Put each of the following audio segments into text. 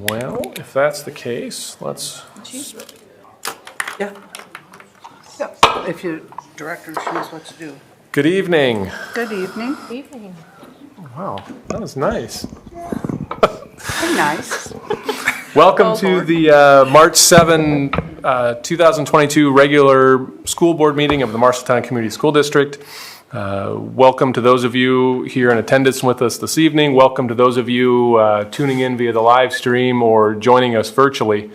Well, if that's the case, let's... Yeah. If you directors choose what to do. Good evening. Good evening. Evening. Wow, that was nice. Very nice. Welcome to the March 7, 2022 regular school board meeting of the Marshalltown Community School District. Welcome to those of you here in attendance with us this evening. Welcome to those of you tuning in via the live stream or joining us virtually.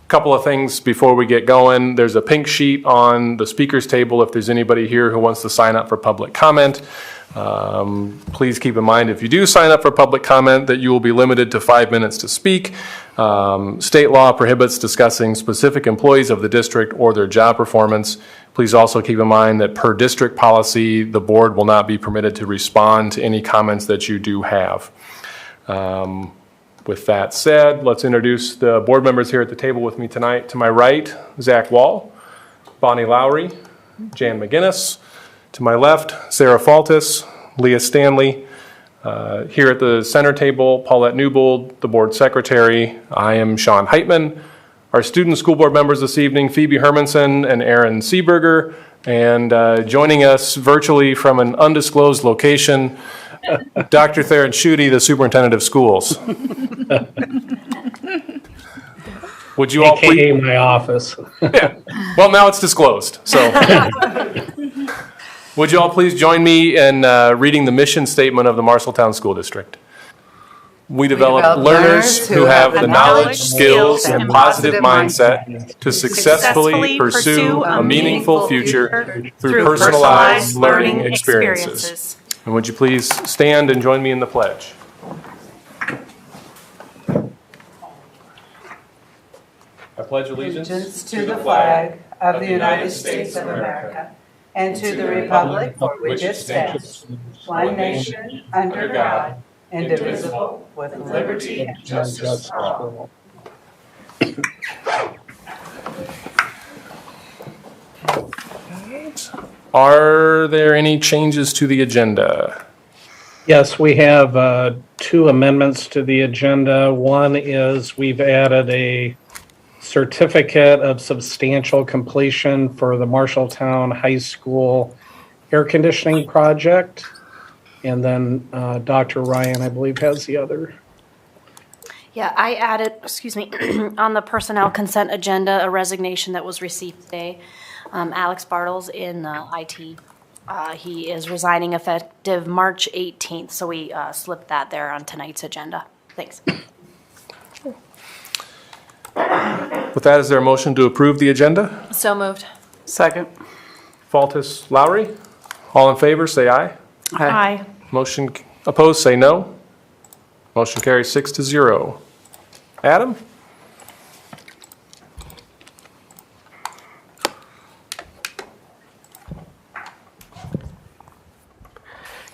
Couple of things before we get going. There's a pink sheet on the speakers table if there's anybody here who wants to sign up for public comment. Please keep in mind if you do sign up for public comment that you will be limited to 5 minutes to speak. State law prohibits discussing specific employees of the district or their job performance. Please also keep in mind that per district policy, the board will not be permitted to respond to any comments that you do have. With that said, let's introduce the board members here at the table with me tonight. To my right, Zach Wall, Bonnie Lowry, Jan McGinnis. To my left, Sarah Faltis, Leah Stanley. Here at the center table, Paulette Newbold, the board secretary. I am Sean Heitman. Our student school board members this evening, Phoebe Hermanson and Aaron Seeberger. And joining us virtually from an undisclosed location, Dr. Theron Schutte, the superintendent of schools. Would you all please? My office. Yeah. Well, now it's disclosed. So, would you all please join me in reading the mission statement of the Marshalltown School District? We develop learners who have the knowledge, skills, and positive mindset to successfully pursue a meaningful future through personalized learning experiences. And would you please stand and join me in the pledge? I pledge allegiance To the flag of the United States of America and to the republic for which it stands, one nation, under God, indivisible, with liberty and justice for all. Are there any changes to the agenda? Yes, we have two amendments to the agenda. One is we've added a certificate of substantial completion for the Marshalltown High School air conditioning project. And then Dr. Ryan, I believe, has the other. Yeah, I added, on the personnel consent agenda, a resignation that was received today. Alex Bartles in IT. He is resigning effective March 18th, so we slipped that there on tonight's agenda. Thanks. With that, is there a motion to approve the agenda? So moved. Second. Faltis, Lowry. All in favor, say aye. Aye. Motion opposed, say no. Motion carries 6-0. Adam?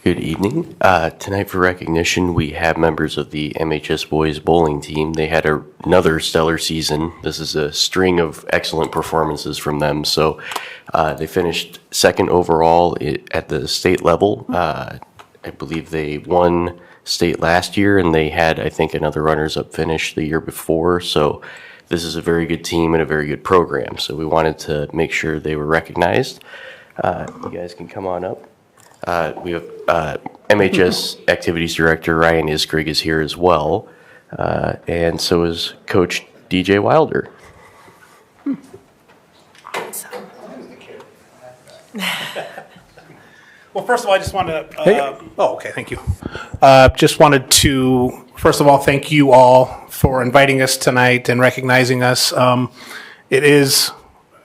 Good evening. Tonight for recognition, we have members of the MHS Boys Bowling Team. They had another stellar season. This is a string of excellent performances from them. So they finished second overall at the state level. I believe they won state last year, and they had, I think, another runners-up finish the year before. So this is a very good team and a very good program. So we wanted to make sure they were recognized. You guys can come on up. We have MHS Activities Director Ryan Iskrig is here as well, and so is Coach DJ Wilder. Well, first of all, I just wanted to, okay, thank you. Just wanted to, first of all, thank you all for inviting us tonight and recognizing us. It is,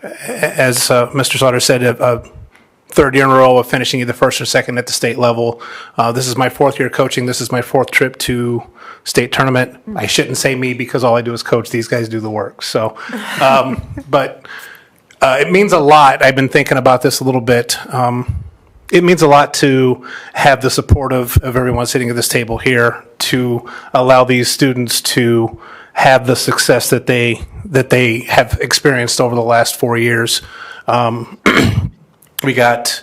as Mr. Slaughter said, a third year in a row of finishing either first or second at the state level. This is my fourth year coaching. This is my fourth trip to state tournament. I shouldn't say me because all I do is coach. These guys do the work. So, but it means a lot. I've been thinking about this a little bit. It means a lot to have the support of everyone sitting at this table here to allow these students to have the success that they have experienced over the last 4 years. We got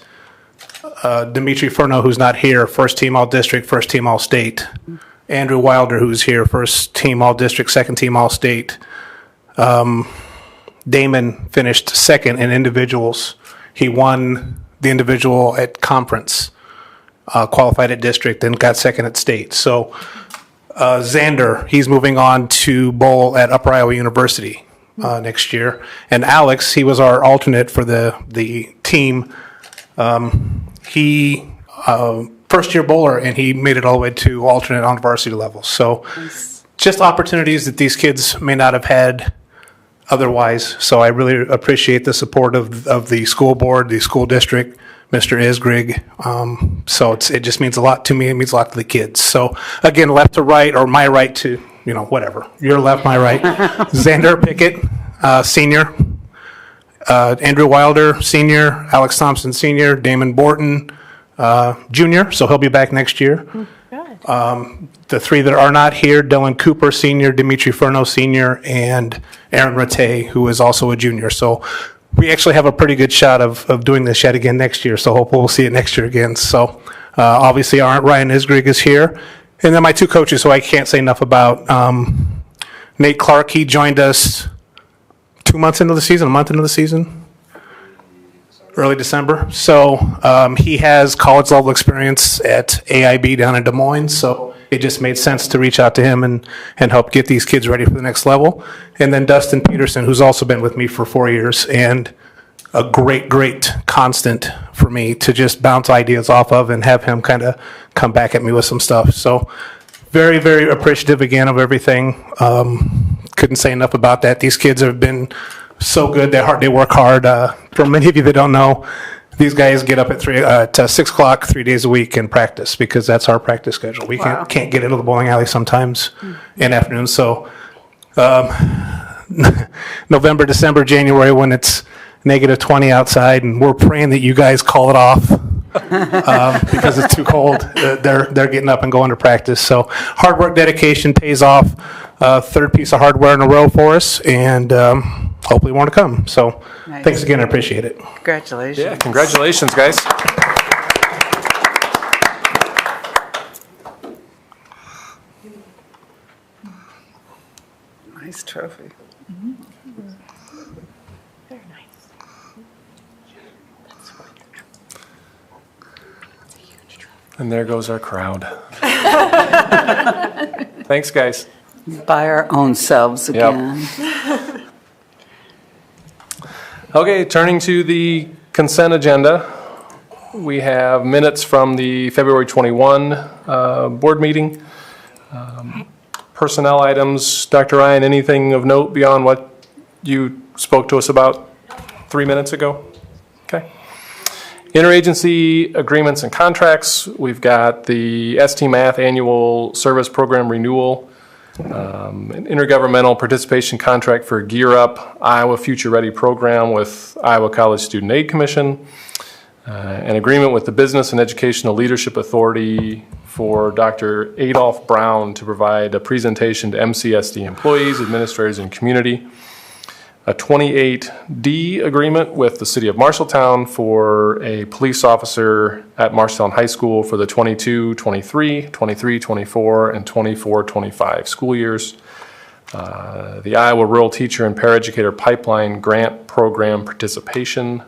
Dimitri Furno, who's not here, first team All-District, first team All-State. Andrew Wilder, who's here, first team All-District, second team All-State. Damon finished second in individuals. He won the individual at conference, qualified at district, and got second at state. So Xander, he's moving on to bowl at Upper Iowa University next year. And Alex, he was our alternate for the team. He first year bowler, and he made it all the way to alternate on varsity level. So just opportunities that these kids may not have had otherwise. So I really appreciate the support of the school board, the school district, Mr. Isgrig. So it just means a lot to me. It means a lot to the kids. So again, left to right, or my right to, whatever. Your left, my right. Xander Pickett, senior. Andrew Wilder, senior. Alex Thompson, senior. Damon Borton, junior. So he'll be back next year. The three that are not here: Dylan Cooper, senior. Dimitri Furno, senior. And Aaron Rattay, who is also a junior. So we actually have a pretty good shot of doing this yet again next year. So hopefully we'll see it next year again. So obviously Ryan Isgrig is here. And then my two coaches, who I can't say enough about. Nate Clark, he joined us 2 months into the season, a month into the season, early December. So he has college level experience at AIB down in Des Moines. So it just made sense to reach out to him and help get these kids ready for the next level. And then Dustin Peterson, who's also been with me for 4 years and a great constant for me to just bounce ideas off of and have him kind of come back at me with some stuff. So very, very appreciative again of everything. Couldn't say enough about that. These kids have been so good. They work hard. For many of you that don't know, these guys get up at 6 o'clock 3 days a week and practice, because that's our practice schedule. We can't get into the bowling alley sometimes in afternoons. So November, December, January, when it's negative 20 outside, and we're praying that you guys call it off because it's too cold. They're getting up and going to practice. So hard work, dedication pays off. Third piece of hardware in a row for us, and hopefully more to come. So Thanks again. I appreciate it. Congratulations. Yeah, congratulations, guys. Nice trophy. Very nice. And there goes our crowd. Thanks, guys. By our own selves again. Okay, turning to the consent agenda, we have minutes from the February 21 board meeting. Personnel items. Dr. Ryan, anything of note beyond what you spoke to us about 3 minutes ago? Okay. Interagency agreements and contracts. We've got the ST Math annual service program renewal, an intergovernmental participation contract for Gear Up Iowa Future Ready program with Iowa College Student Aid Commission, an agreement with the Business and Educational Leadership Authority for Dr. Adolph Brown to provide a presentation to MCSD employees, administrators, and community. A 28D agreement with the City of Marshalltown for a police officer at Marshalltown High School for the 22-23, 23-24, and 24-25 school years. The Iowa Rural Teacher and Paraeducator Pipeline Grant Program participation.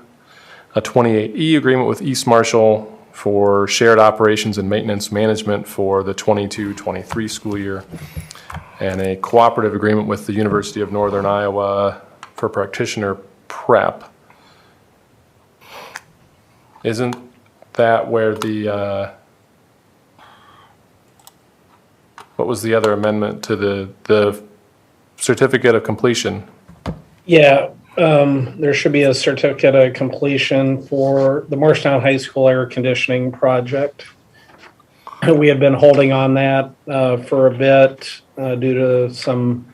A 28E agreement with East Marshall for shared operations and maintenance management for the 22-23 school year. And a cooperative agreement with the University of Northern Iowa for practitioner prep. Isn't that where the, what was the other amendment to the certificate of completion? Yeah, there should be a certificate of completion for the Marshalltown High School air conditioning project. We had been holding on that for a bit due to some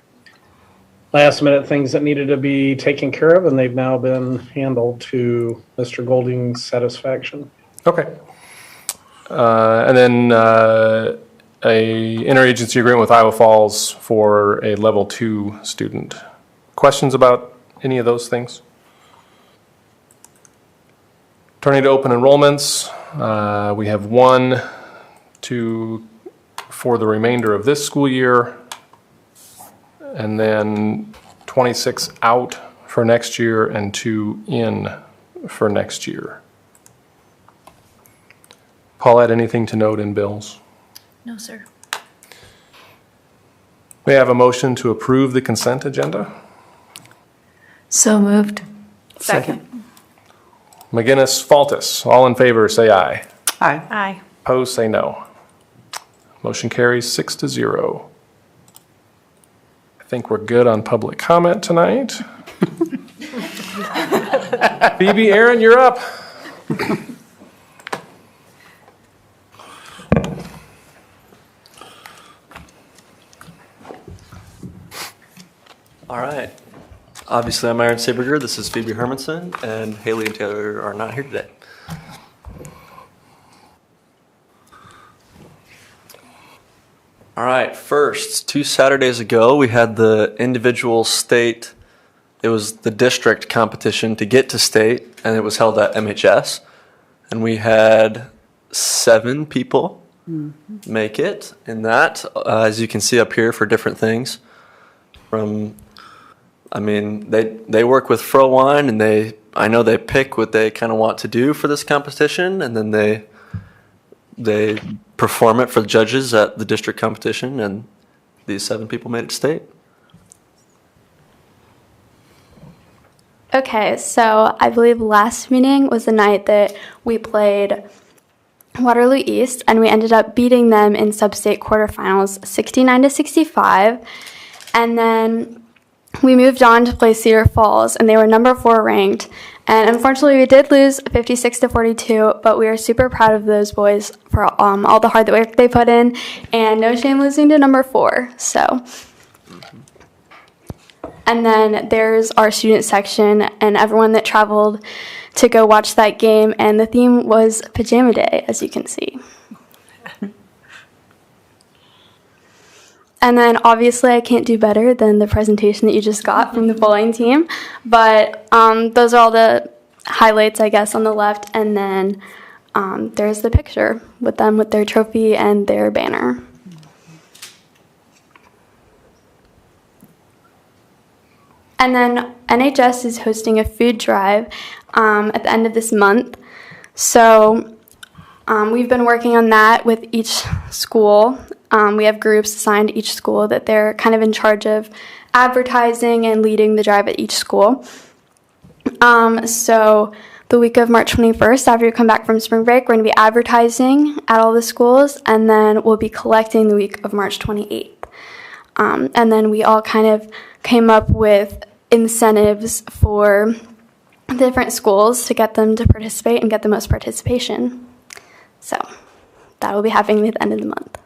last minute things that needed to be taken care of, and they've now been handled to Mr. Golding's satisfaction. Okay. And then a interagency agreement with Iowa Falls for a level 2 student. Questions about any of those things? Turning to open enrollments. We have one for the remainder of this school year, and then 26 out for next year and 2 in for next year. Paulette, anything to note in bills? No, sir. May I have a motion to approve the consent agenda? So moved. Second. McGinnis, Faltis, all in favor, say aye. Aye. Aye. Opposed, say no. Motion carries 6-0. I think we're good on public comment tonight. Phoebe, Aaron, you're up. All right. Obviously, I'm Aaron Saberger. This is Phoebe Hermanson, and Haley and Taylor are not here today. All right. First, 2 Saturdays ago, we had the individual state, it was the district competition to get to state, and it was held at MHS. And we had 7 people make it in that, as you can see up here, for different things. They work with Frowine, and I know they pick what they kind of want to do for this competition, and then they perform it for the judges at the district competition, and these 7 people made it to state. Okay, so I believe last meeting was the night that we played Waterloo East, and we ended up beating them in sub-state quarterfinals 69-65, and then we moved on to play Cedar Falls, and they were number 4 ranked. And unfortunately, we did lose 56-42, but we are super proud of those boys for all the hard work they put in, and no shame losing to number 4. So, and then there's our student section and everyone that traveled to go watch that game, and the theme was Pajama Day, as you can see. And then obviously I can't do better than the presentation that you just got from the bowling team. But those are all the highlights, I guess, on the left. And then there's the picture with them with their trophy and their banner. And then NHS is hosting a food drive at the end of this month. So we've been working on that with each school. We have groups assigned to each school that they're kind of in charge of advertising and leading the drive at each school. So the week of March 21st, after you come back from spring break, we're going to be advertising at all the schools, and then we'll be collecting the week of March 28th. And then we all kind of came up with incentives for different schools to get them to participate and get the most participation. So that will be happening at the end of the month.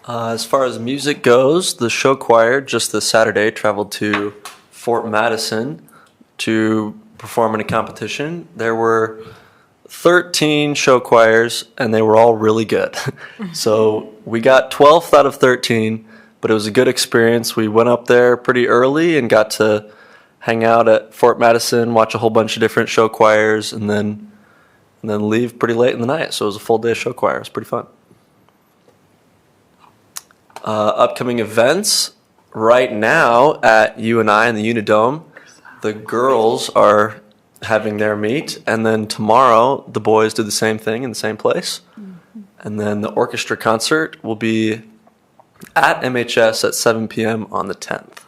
As far as music goes, the show choir just this Saturday traveled to Fort Madison to perform in a competition. There were 13 show choirs, and they were all really good. So we got 12th out of 13, but it was a good experience. We went up there pretty early and got to hang out at Fort Madison, watch a whole bunch of different show choirs, and then leave pretty late in the night. So it was a full day of show choir. It was pretty fun. Upcoming events right now at UNI in the Unidome. The girls are having their meet, and then tomorrow the boys do the same thing in the same place. And then the orchestra concert will be at MHS at 7 p.m. on the 10th.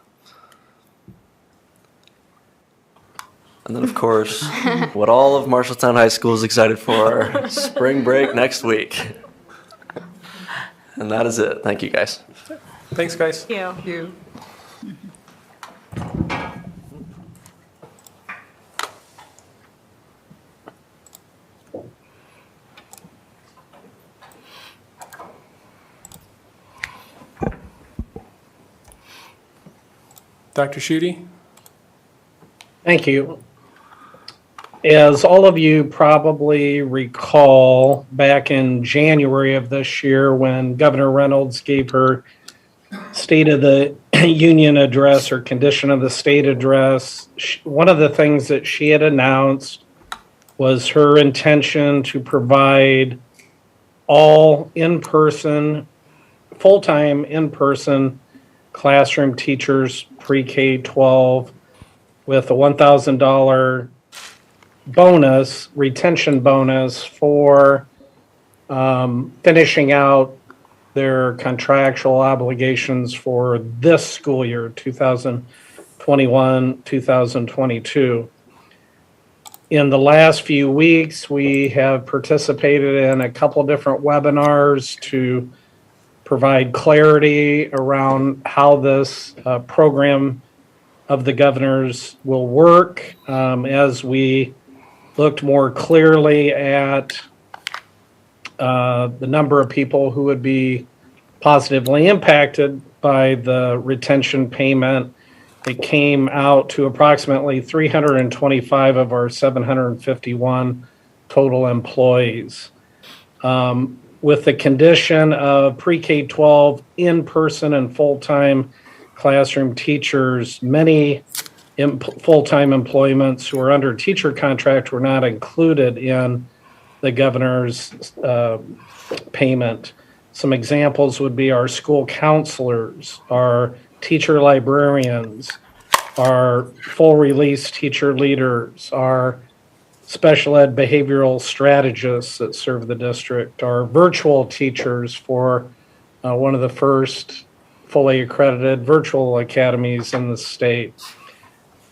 And then, of course, what all of Marshalltown High School is excited for, spring break next week. And that is it. Thank you, guys. Thanks, guys. Thank you. Dr. Schutte? Thank you. As all of you probably recall, back in January of this year when Governor Reynolds gave her State of the Union address or condition of the state address, one of the things that she had announced was her intention to provide all in-person, full-time in-person classroom teachers pre-K-12 with a $1,000 bonus, retention bonus for finishing out their contractual obligations for this school year, 2021, 2022. In the last few weeks, we have participated in a couple different webinars to provide clarity around how this program of the governor's will work, as we looked more clearly at the number of people who would be positively impacted by the retention payment. It came out to approximately 325 of our 751 total employees. With the condition of pre-K-12 in-person and full-time classroom teachers, many full-time employments who are under teacher contract were not included in the governor's payment. Some examples would be our school counselors, our teacher librarians, our full release teacher leaders, our special ed behavioral strategists that serve the district, our virtual teachers for one of the first fully accredited virtual academies in the state,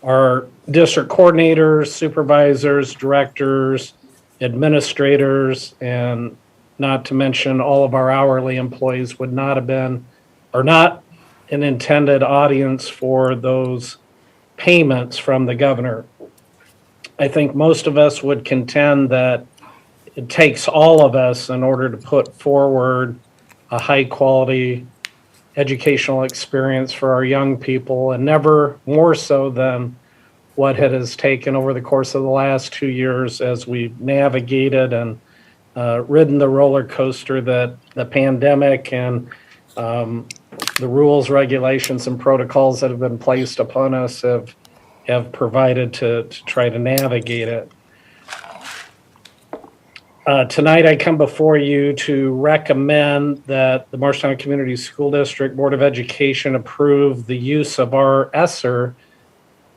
our district coordinators, supervisors, directors, administrators, and not to mention all of our hourly employees would not have been, or not an intended audience for those payments from the governor. I think most of us would contend that it takes all of us in order to put forward a high quality educational experience for our young people, and never more so than what it has taken over the course of the last 2 years as we've navigated and ridden the roller coaster that the pandemic and the rules, regulations, and protocols that have been placed upon us have provided to try to navigate it. Tonight I come before you to recommend that the Marshalltown Community School District Board of Education approve the use of our ESSER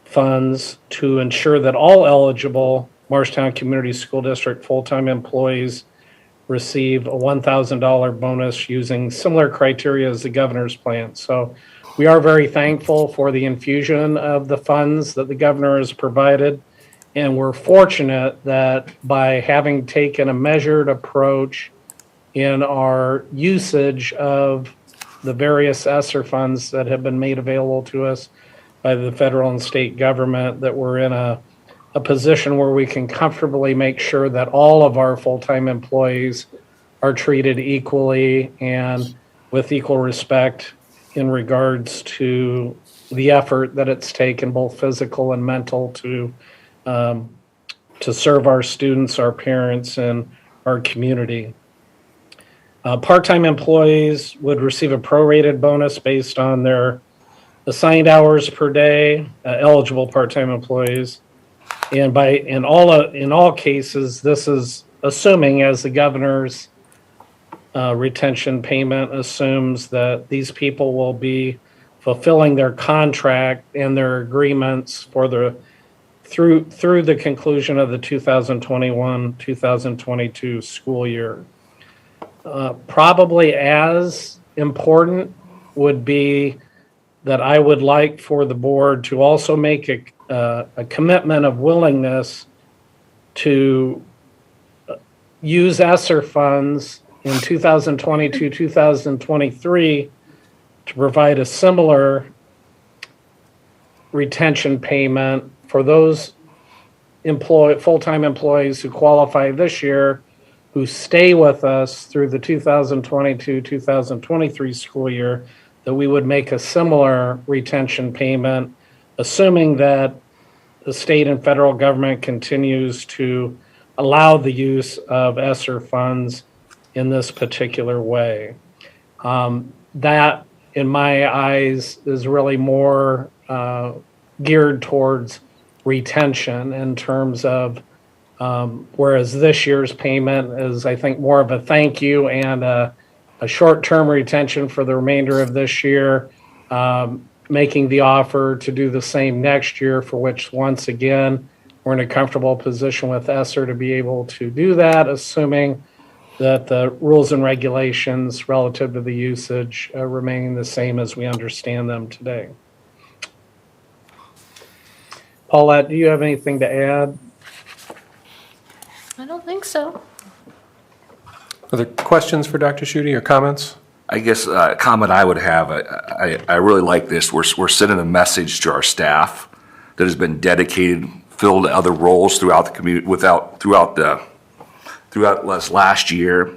funds to ensure that all eligible Marshalltown Community School District full-time employees receive a $1,000 bonus using similar criteria as the governor's plan. So we are very thankful for the infusion of the funds that the governor has provided. And we're fortunate that by having taken a measured approach in our usage of the various ESSER funds that have been made available to us by the federal and state government, that we're in a position where we can comfortably make sure that all of our full-time employees are treated equally and with equal respect in regards to the effort that it's taken, both physical and mental, to serve our students, our parents, and our community. Part-time employees would receive a prorated bonus based on their assigned hours per day, eligible part-time employees. And in all cases, this is assuming, as the governor's retention payment assumes, that these people will be fulfilling their contract and their agreements for through the conclusion of the 2021-2022 school year. Probably as important would be that I would like for the board to also make a commitment of willingness to use ESSER funds in 2022-2023 to provide a similar retention payment for those full-time employees who qualify this year, who stay with us through the 2022-2023 school year, that we would make a similar retention payment, assuming that the state and federal government continues to allow the use of ESSER funds in this particular way. That, in my eyes, is really more geared towards retention in terms of Whereas this year's payment is, I think, more of a thank you and a short-term retention for the remainder of this year, making the offer to do the same next year, for which, once again, we're in a comfortable position with ESSER to be able to do that, assuming that the rules and regulations relative to the usage remain the same as we understand them today. Paulette, do you have anything to add? I don't think so. Other questions for Dr. Schutte or comments? I guess a comment I would have, I really like this. We're sending a message to our staff that has been dedicated, filled other roles throughout the community, throughout this last year.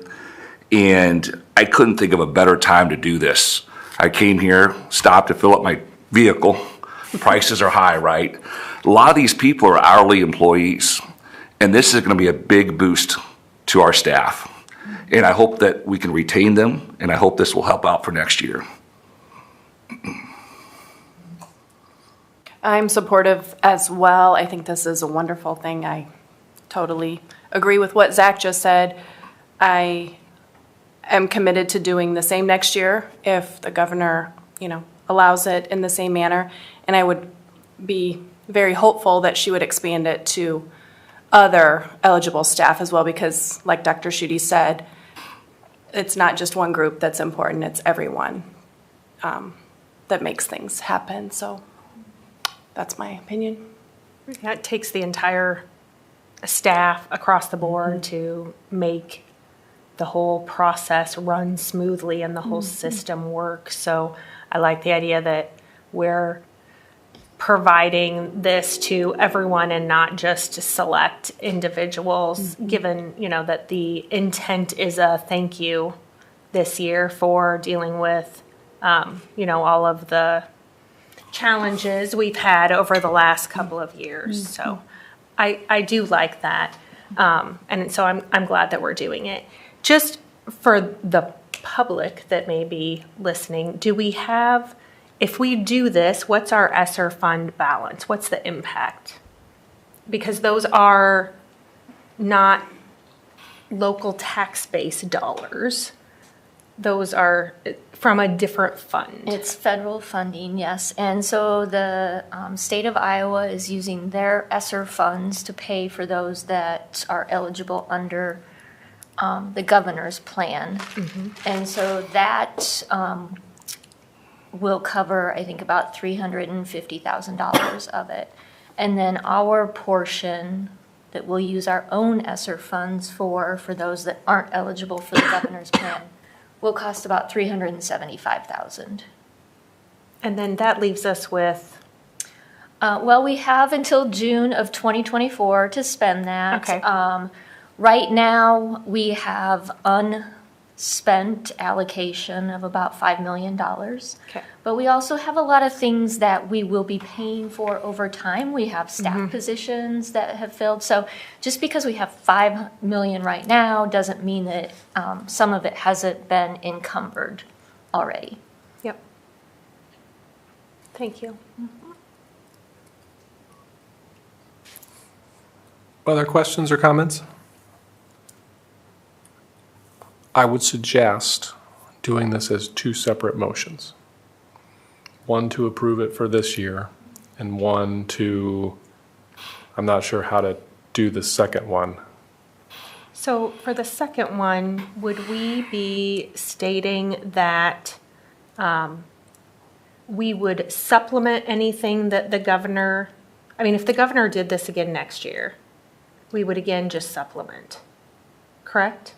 And I couldn't think of a better time to do this. I came here, stopped to fill up my vehicle. Prices are high, right? A lot of these people are hourly employees, and this is going to be a big boost to our staff. And I hope that we can retain them, and I hope this will help out for next year. I'm supportive as well. I think this is a wonderful thing. I totally agree with what Zach just said. I am committed to doing the same next year if the governor, allows it in the same manner. And I would be very hopeful that she would expand it to other eligible staff as well, because like Dr. Schutte said, it's not just one group that's important, it's everyone that makes things happen. So that's my opinion. Yeah, it takes the entire staff across the board to make the whole process run smoothly and the whole system work. So I like the idea that we're providing this to everyone and not just to select individuals, given, that the intent is a thank you this year for dealing with, all of the challenges we've had over the last couple of years. So I do like that. And so I'm glad that we're doing it. Just for the public that may be listening, do we have, if we do this, what's our ESSER fund balance? What's the impact? Because those are not local tax-based dollars. Those are from a different fund. It's federal funding, yes. And so the state of Iowa is using their ESSER funds to pay for those that are eligible under the governor's plan. And so that will cover, I think, about $350,000 of it. And then our portion that we'll use our own ESSER funds for those that aren't eligible for the governor's plan, will cost about $375,000. And then that leaves us with? Well, we have until June of 2024 to spend that. Okay. Right now, we have unspent allocation of about $5 million. Okay. But we also have a lot of things that we will be paying for over time. We have staff positions that have filled. So just because we have $5 million right now doesn't mean that some of it hasn't been encumbered already. Yep. Thank you. Other questions or comments? I would suggest doing this as two separate motions. One to approve it for this year, and one to, I'm not sure how to do the second one. So for the second one, would we be stating that we would supplement anything that the governor, if the governor did this again next year, we would again just supplement, correct?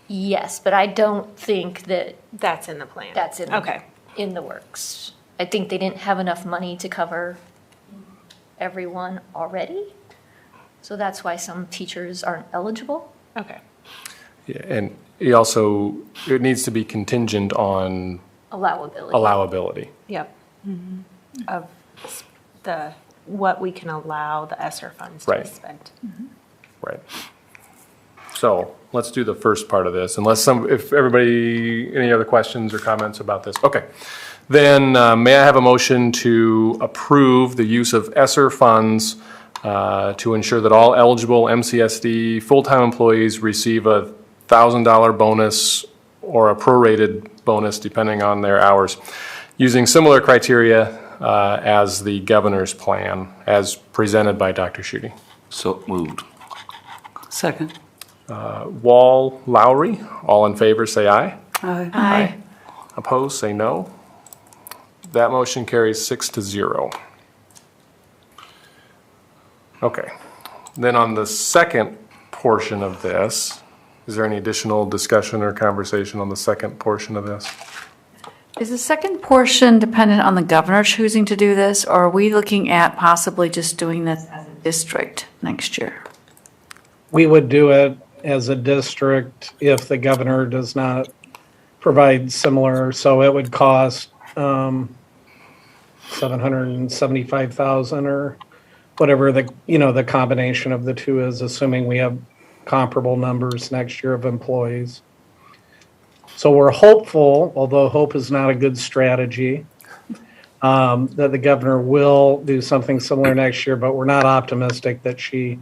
Yes, but I don't think that That's in the plan. that's in the works. I think they didn't have enough money to cover everyone already. So that's why some teachers aren't eligible. Okay. Yeah, and it needs to be contingent on allowability. Yep. Of what we can allow the ESSER funds to be spent. Right. So let's do the first part of this, if everybody, any other questions or comments about this? Okay. Then may I have a motion to approve the use of ESSER funds to ensure that all eligible MCSD full-time employees receive a $1,000 bonus or a prorated bonus depending on their hours, using similar criteria as the governor's plan as presented by Dr. Schutte. So moved. Second. Wall, Lowry, all in favor say aye. Aye. Opposed, say no. That motion carries 6-0. Okay. Then on the second portion of this, is there any additional discussion or conversation on the second portion of this? Is the second portion dependent on the governor choosing to do this, or are we looking at possibly just doing this as a district next year? We would do it as a district if the governor does not provide similar, so it would cost $775,000 or whatever the combination of the two is, assuming we have comparable numbers next year of employees. So we're hopeful, although hope is not a good strategy, that the governor will do something similar next year, but we're not optimistic that she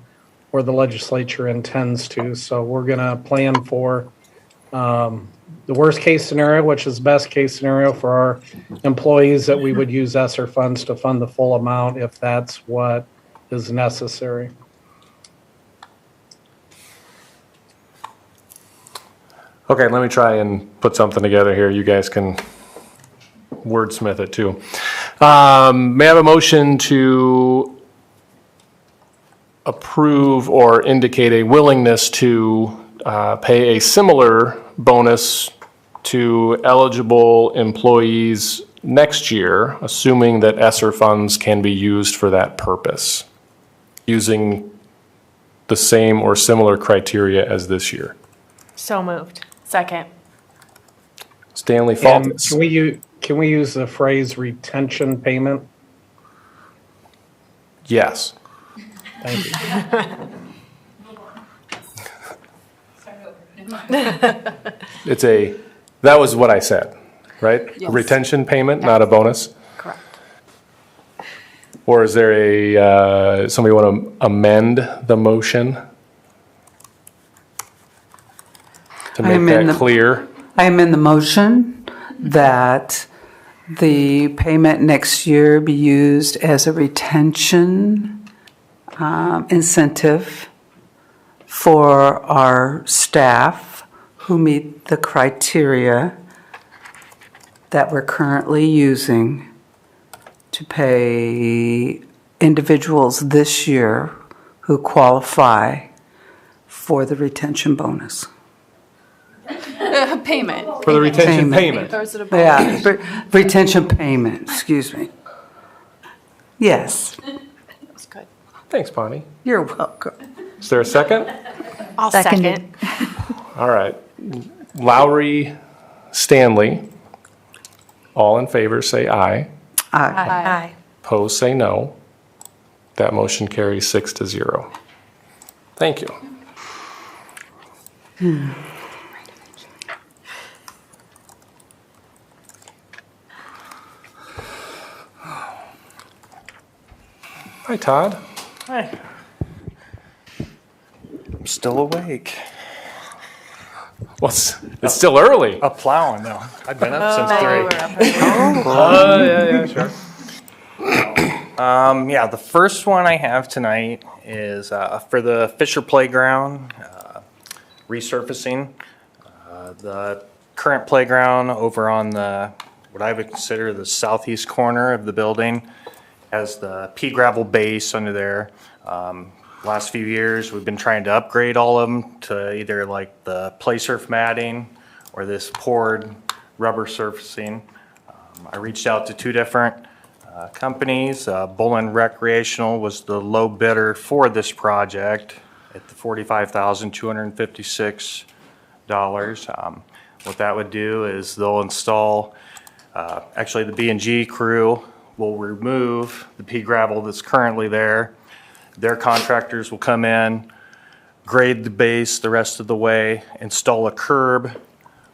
or the legislature intends to. So we're going to plan for the worst case scenario, which is best case scenario for our employees, that we would use ESSER funds to fund the full amount if that's what is necessary. Okay, let me try and put something together here. You guys can wordsmith it too. May I have a motion to approve or indicate a willingness to pay a similar bonus to eligible employees next year, assuming that ESSER funds can be used for that purpose, using the same or similar criteria as this year? So moved. Second. Stanley And Faltis. can we use the phrase retention payment? Yes. Thank you. That was what I said, right? A retention payment, not a bonus? Correct. Or is there somebody want to amend the motion to make that clear? I am in the motion that the payment next year be used as a retention incentive for our staff who meet the criteria that we're currently using to pay individuals this year who qualify for the retention bonus. Payment. For the retention payment. Throws it a bone. Yeah, retention payment, excuse me. Yes, That's good. Thanks, Bonnie. you're welcome. Is there a second? I'll Seconded. second. All right. Lowry, Stanley, all in favor say aye. Aye. Opposed say no. That motion carries 6-0. Thank you. Hi, Todd. Hi. I'm still awake. Well, it's still early. Up plowing though. I've been up since 3. Yeah, sure. Yeah, the first one I have tonight is for the Fisher Playground resurfacing. The current playground over on what I would consider the southeast corner of the building has the pea gravel base under there. Last few years, we've been trying to upgrade all of them to either like the play surf matting or this poured rubber surfacing. I reached out to 2 different companies. Bullen Recreational was the low bidder for this project at the $45,256. What that would do is they'll install, actually the B&G crew will remove the pea gravel that's currently there. Their contractors will come in, grade the base the rest of the way, install a curb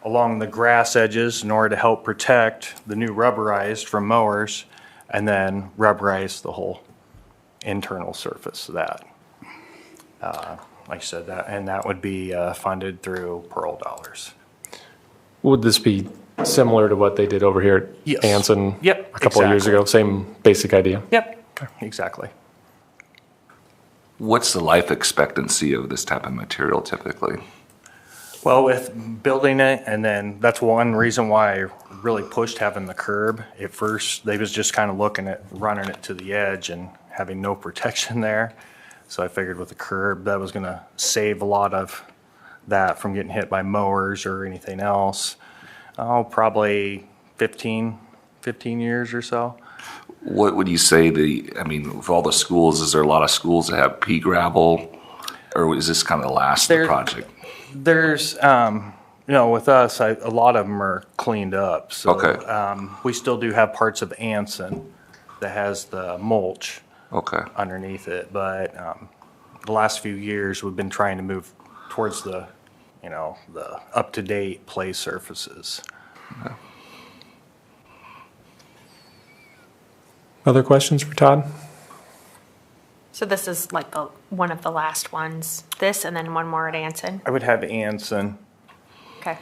along the grass edges in order to help protect the new rubberized from mowers, and then rubberize the whole internal surface of that. Like I said, that would be funded through Pearl dollars. Would this be similar to what they did over here Yes. at Anson Yep, a couple of years exactly. ago? Same basic idea? Yep, exactly. What's the life expectancy of this type of material typically? Well, with building it, and then that's one reason why I really pushed having the curb. At first, they was just kind of looking at running it to the edge and having no protection there. So I figured with the curb, that was gonna save a lot of that from getting hit by mowers or anything else. Oh, probably 15 years or so. What would you say with all the schools, is there a lot of schools that have pea gravel? Or is this kind of the last of the project? There's, with us, a lot of them are cleaned up. So, Okay. we still do have parts of Anson that has the mulch underneath it. But the last few years, we've been trying to move towards the up-to-date play surfaces. Okay. Other questions for Todd? So this is like one of the last ones. This and then one more at Anson. I would have Anson. Okay.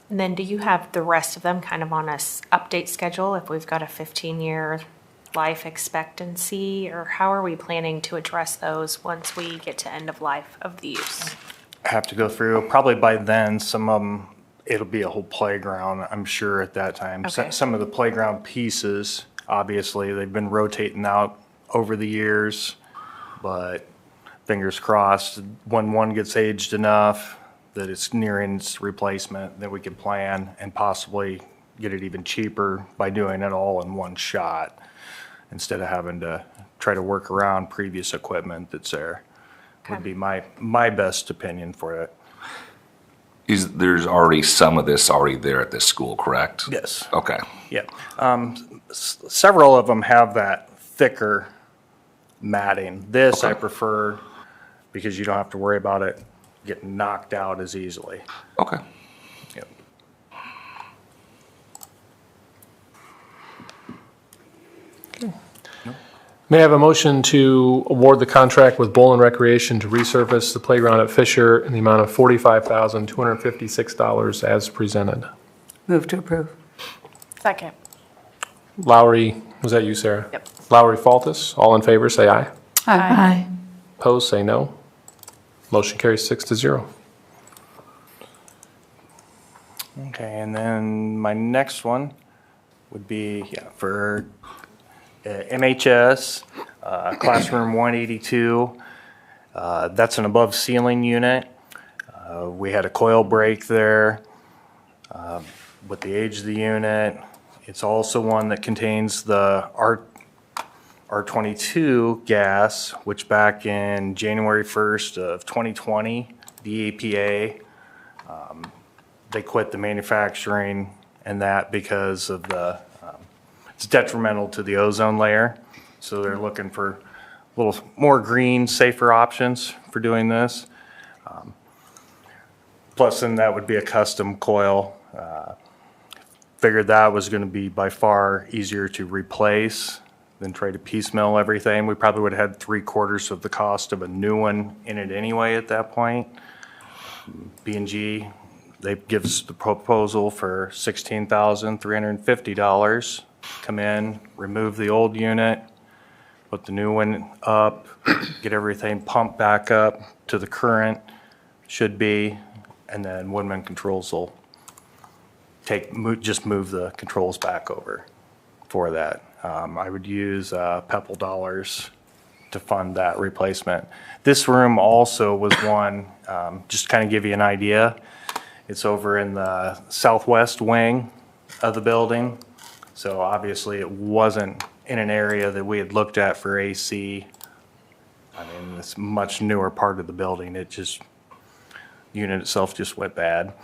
And then do you have the rest of them kind of on a update schedule if we've got a 15-year life expectancy, or how are we planning to address those once we get to end of life of the use? Have to go through, probably by then, some of them, it'll be a whole playground, I'm sure at that time. Okay. Some of the playground pieces, obviously, they've been rotating out over the years, but fingers crossed, when one gets aged enough that it's nearing its replacement, that we can plan and possibly get it even cheaper by doing it all in one shot, instead of having to try to work around previous equipment that's there. Would be my best opinion for it. There's already some of this already there at this school, correct? Yes. Okay. Yeah. Several of them have that thicker matting. This I prefer because you don't have to worry about it getting knocked out as easily. Okay. Yep. May I have a motion to award the contract with Bowl and Recreation to resurface the playground at Fisher in the amount of $45,256 as presented? Move to approve. Second. Lowry, was that you, Sarah? Yep. Lowry, Faltus, all in favor, say aye. Aye. Opposed, say no. Motion carries 6-0. Okay, and then my next one would be for MHS, classroom 182. That's an above ceiling unit. We had a coil break there. With the age of the unit, it's also one that contains the R22 gas, which back in January 1st of 2020, the EPA, they quit the manufacturing and that because of it's detrimental to the ozone layer. So they're looking for a little more green, safer options for doing this. Plus then that would be a custom coil. Figured that was going to be by far easier to replace than try to piecemeal everything. We probably would have had 3/4 of the cost of a new one in it anyway at that point. B&G, they give us the proposal for $16,350. Come in, remove the old unit, put the new one up, get everything pumped back up to the current should be, and then Woodman Controls will just move the controls back over for that. I would use Pepple dollars to fund that replacement. This room also was one, just to kind of give you an idea, it's over in the southwest wing of the building. So obviously it wasn't in an area that we had looked at for AC. I mean, it's a much newer part of the building. The unit itself just went bad.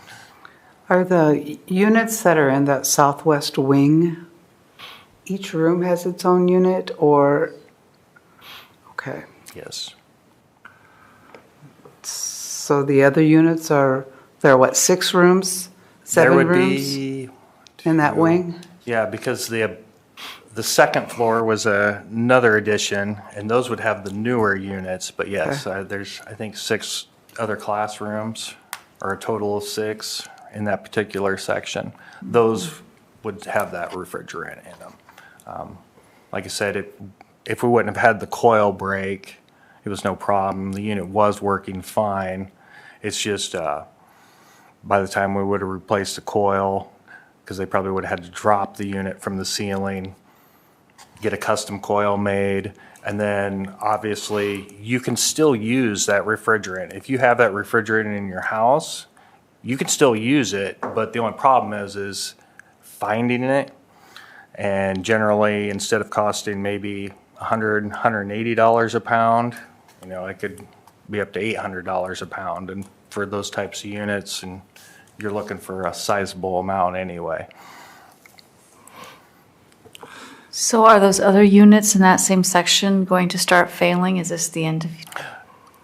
Are the units that are in that southwest wing, each room has its own unit, or? Okay. Yes. So the other units there are what, 6 rooms? 7 There would rooms be in that wing? Yeah, because the The second floor was another addition, and those would have the newer units. But yes, there's, I think, 6 other classrooms, or a total of 6 in that particular section. Those would have that refrigerant in them. Like I said, if we wouldn't have had the coil break, it was no problem. The unit was working fine. It's just by the time we would have replaced the coil, because they probably would have had to drop the unit from the ceiling, get a custom coil made, and then obviously you can still use that refrigerant. If you have that refrigerant in your house, you can still use it, but the only problem is finding it. And generally, instead of costing maybe $100, $180 a pound, you know, it could be up to $800 a pound. And for those types of units, and you're looking for a sizable amount anyway. So are those other units in that same section going to start failing? Is this the end of?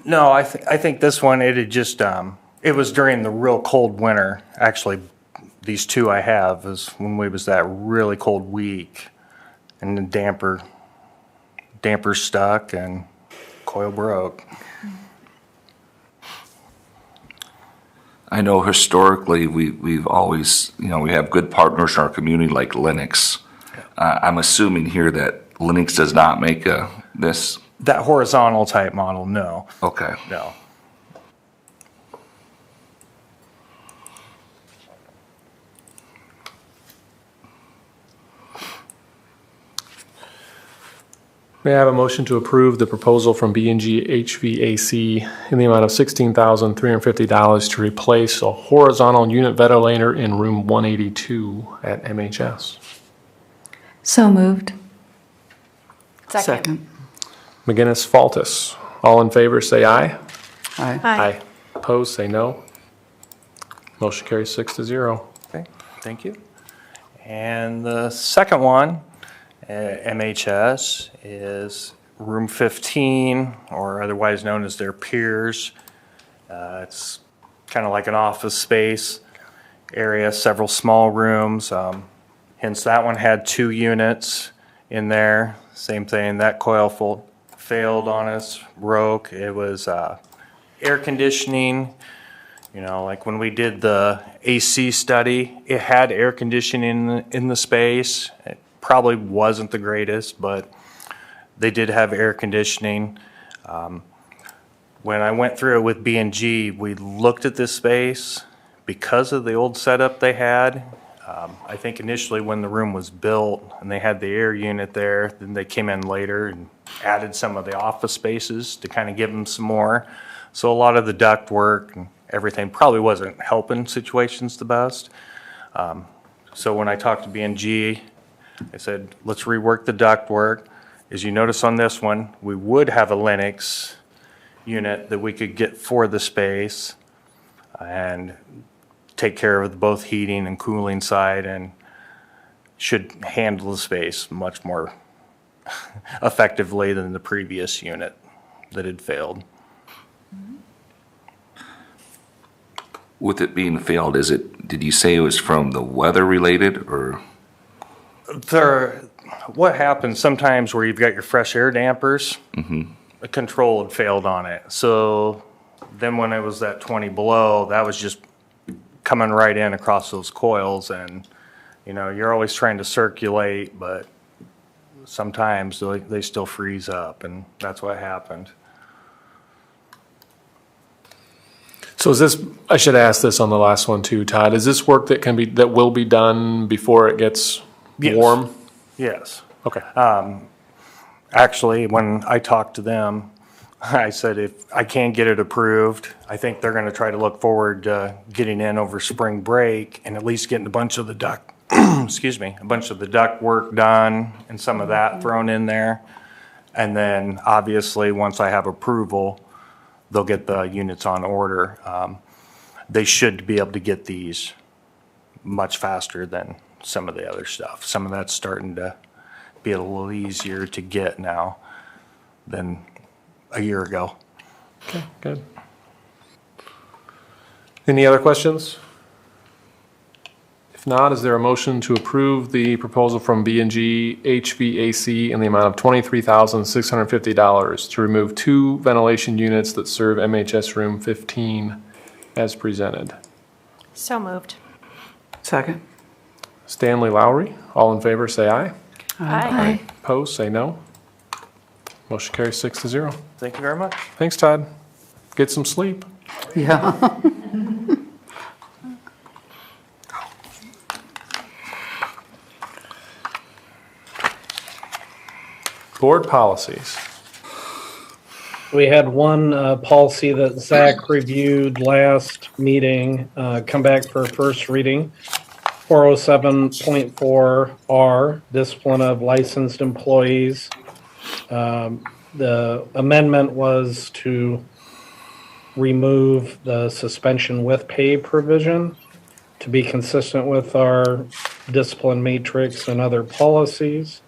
No, I think this one, it had just, it was during the real cold winter. Actually, these 2 I have is when we was that really cold week, and the damper stuck and coil broke. I know historically we've always, you know, we have good partners in our community like Linux. I'm assuming here that Linux does not make this. That horizontal type model, no. Okay. No. May I have a motion to approve the proposal from B&G HVAC in the amount of $16,350 to replace a horizontal unit ventilator in room 182 at MHS? So moved. Second. McGinnis, Faltis. All in favor, say aye. Aye. Aye. Opposed, say no. Motion carries 6-0. Okay, thank you. And the second one at MHS is room 15, or otherwise known as their piers. It's kind of like an office space area, several small rooms. Hence, that one had 2 units in there. Same thing, that coil failed on us, broke. It was air conditioning. You know, like when we did the AC study, it had air conditioning in the space. It probably wasn't the greatest, but they did have air conditioning. When I went through it with B&G, we looked at this space because of the old setup they had. I think initially when the room was built and they had the air unit there, then they came in later and added some of the office spaces to kind of give them some more. So a lot of the duct work and everything probably wasn't helping situations the best. So when I talked to B&G, I said, let's rework the duct work. As you notice on this one, we would have a Linux unit that we could get for the space and take care of both heating and cooling side, and should handle the space much more effectively than the previous unit that had failed. With it being failed, did you say it was from the weather related, or? What happens sometimes where you've got your fresh air dampers, a control had failed on it. So then when it was that 20 below, that was just coming right in across those coils, and you know, you're always trying to circulate, but sometimes they still freeze up, and that's what happened. So is this, I should ask this on the last one too, Todd, is this work that will be done before it gets warm? Yes. Okay. Actually, when I talked to them, I said if I can't get it approved, I think they're going to try to look forward to getting in over spring break and at least getting a bunch of the duct, a bunch of the duct work done and some of that thrown in there. And then obviously once I have approval, they'll get the units on order. They should be able to get these much faster than some of the other stuff. Some of that's starting to be a little easier to get now than a year ago. Okay, good. Any other questions? If not, is there a motion to approve the proposal from B&G HVAC in the amount of $23,650 to remove 2 ventilation units that serve MHS Room 15 as presented? So moved. Second. Stanley Lowry, all in favor, say aye. Aye. Opposed, say no. Motion carries 6-0. Thank you very much. Thanks, Todd. Get some sleep. Yeah. Board policies. We had one policy that Zach reviewed last meeting, come back for first reading. 407.4R, discipline of licensed employees. The amendment was to remove the suspension with pay provision to be consistent with our discipline matrix and other policies.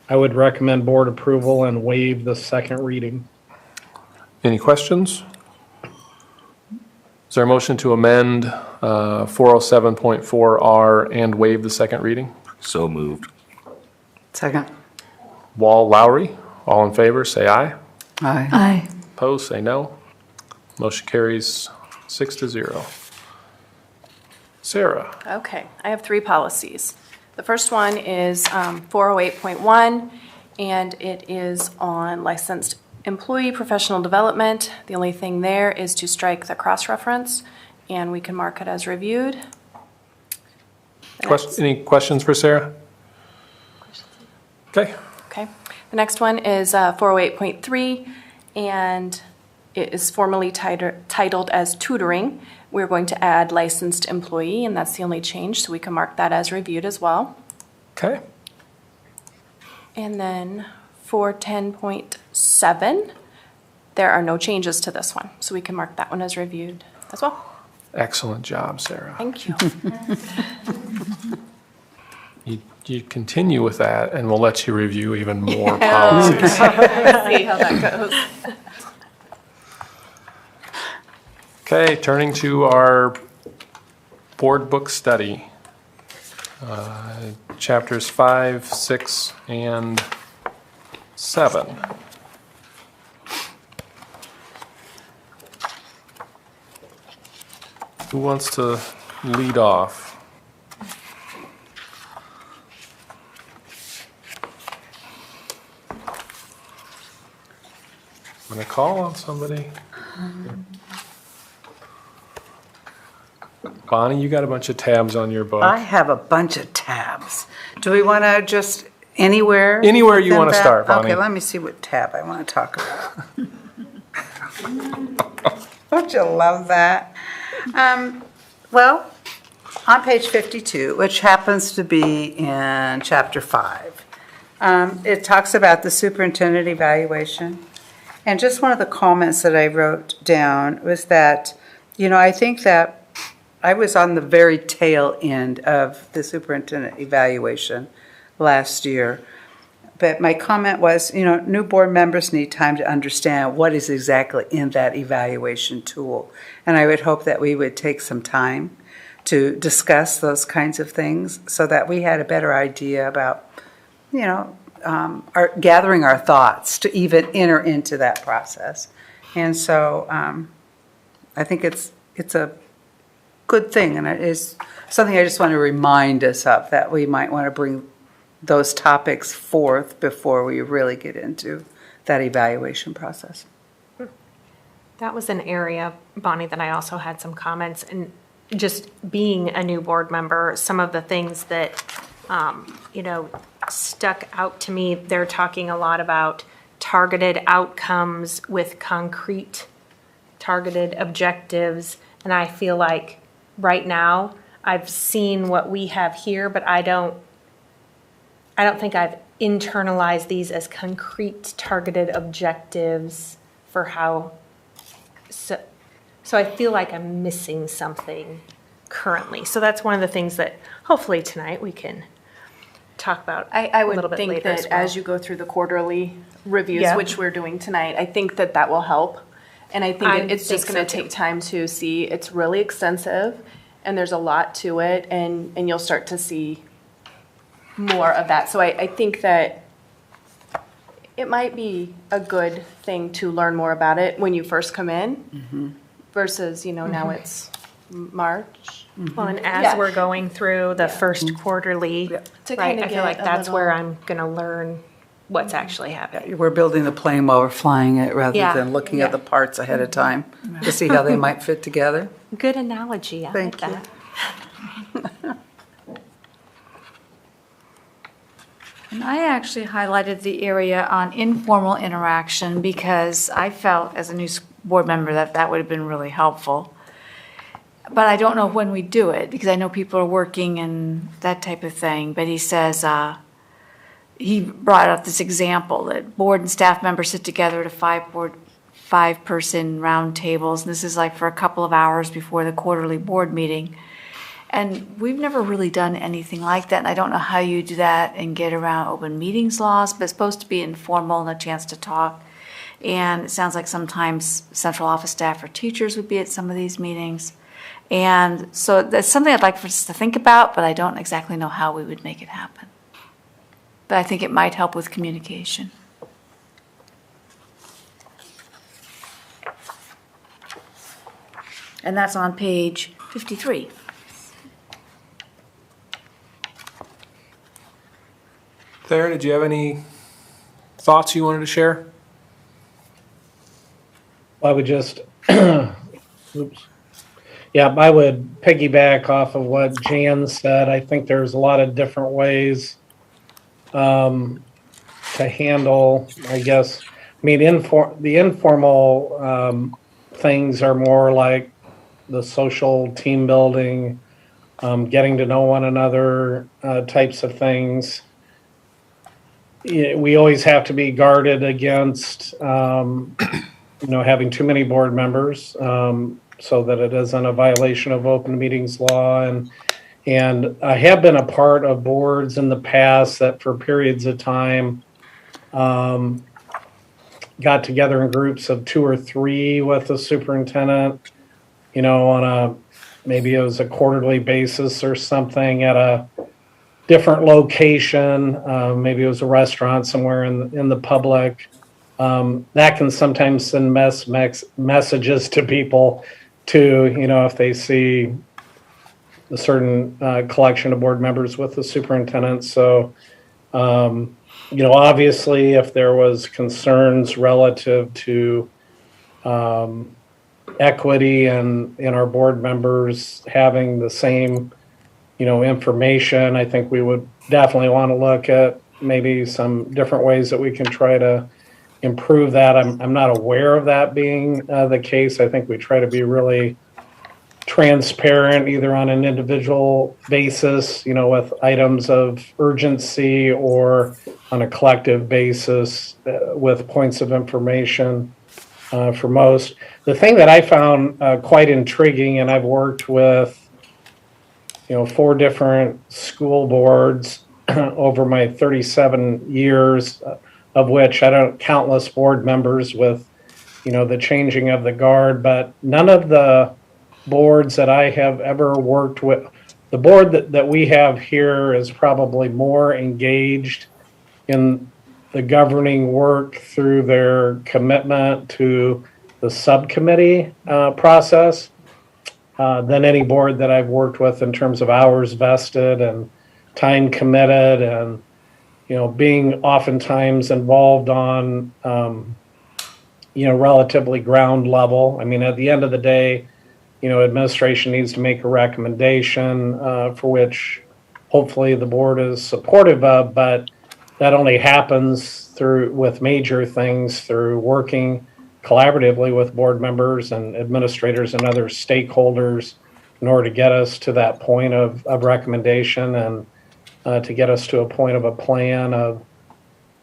I would recommend board approval and waive the second reading. Any questions? Is there a motion to amend 407.4R and waive the second reading? So moved. Second. Wall, Lowry, all in favor, say aye. Aye. Aye. Opposed, say no. Motion carries 6-0. Sarah. Okay, I have 3 policies. The first one is 408.1, and it is on licensed employee professional development. The only thing there is to strike the cross-reference, and we can mark it as reviewed. Any questions for Sarah? Okay. Okay. The next one is 408.3, and it is formally titled as tutoring. We're going to add licensed employee, and that's the only change, so we can mark that as reviewed as well. Okay. And then 410.7, there are no changes to this one, so we can mark that one as reviewed as well. Excellent job, Sarah. Thank you. You continue with that, and we'll let you review even more policies. See how that goes. Okay, turning to our board book study. Chapters 5, 6, and 7. Who wants to lead off? I'm going to call on somebody. Bonnie, you got a bunch of tabs on your book. I have a bunch of tabs. Do we want to just anywhere? Anywhere you within want to that? start, Bonnie. Okay, let me see what tab I want to talk about. Don't you love that? Well, on page 52, which happens to be in chapter 5, it talks about the superintendent evaluation. And just one of the comments that I wrote down was that, I think that I was on the very tail end of the superintendent evaluation last year. But my comment was, new board members need time to understand what is exactly in that evaluation tool. And I would hope that we would take some time to discuss those kinds of things so that we had a better idea about, gathering our thoughts to even enter into that process. And so I think it's a good thing, and it is something I just want to remind us of, that we might want to bring those topics forth before we really get into that evaluation process. That was an area, Bonnie, that I also had some comments, and just being a new board member, some of the things that, stuck out to me, they're talking a lot about targeted outcomes with concrete targeted objectives, and I feel like right now I've seen what we have here, but I don't think I've internalized these as concrete targeted objectives for how, so I feel like I'm missing something currently. So that's one of the things that hopefully tonight we can talk about I a would little bit think later that as well. as you go through the quarterly reviews, Yeah. which we're doing tonight, I think that will help. And I think it's just going to take time to see. It's really extensive, and there's a lot to it, and you'll start to see more of that. So I think that it might be a good thing to learn more about it when you first come in versus, now it's March. Well, and as Yeah. we're going through the first quarterly, To right, kinda I feel get like a that's where little- I'm gonna learn what's actually happening. We're building the plane while we're flying it rather Yeah. than looking at the parts ahead of time to see how they might fit together. Good analogy, I like Thank you. that. And I actually highlighted the area on informal interaction because I felt as a new board member that would have been really helpful. But I don't know when we do it because I know people are working and that type of thing. But he says, he brought up this example that board and staff members sit together at a five-person round tables. And this is like for a couple of hours before the quarterly board meeting. And we've never really done anything like that. And I don't know how you do that and get around open meetings laws, but it's supposed to be informal and a chance to talk. And it sounds like sometimes central office staff or teachers would be at some of these meetings. And so that's something I'd like for us to think about, but I don't exactly know how we would make it happen. But I think it might help with communication. And that's on page 53. Claire, did you have any thoughts you wanted to share? I would just, oops. Yeah, I would piggyback off of what Jan said. I think there's a lot of different ways to handle, I guess. I mean, the informal things are more like the social team building, getting to know one another types of things. We always have to be guarded against, having too many board members, so that it isn't a violation of open meetings law. And I have been a part of boards in the past that for periods of time got together in groups of 2 or 3 with the superintendent, on maybe it was a quarterly basis or something at a different location. Maybe it was a restaurant somewhere in the public. That can sometimes send messages to people to, if they see a certain collection of board members with the superintendent. So, obviously if there was concerns relative to equity and in our board members having the same, information, I think we would definitely want to look at maybe some different ways that we can try to improve that. I'm not aware of that being the case. I think we try to be really transparent, either on an individual basis, with items of urgency, or on a collective basis with points of information for most. The thing that I found quite intriguing, and I've worked with 4 different school boards over my 37 years, of which I don't countless board members with, the changing of the guard, but none of the boards that I have ever worked with, the board that we have here is probably more engaged in the governing work through their commitment to the subcommittee process than any board that I've worked with in terms of hours vested and time committed, and being oftentimes involved on relatively ground level. I mean, at the end of the day, administration needs to make a recommendation for which hopefully the board is supportive of, but that only happens with major things through working collaboratively with board members and administrators and other stakeholders in order to get us to that point of recommendation and to get us to a point of a plan of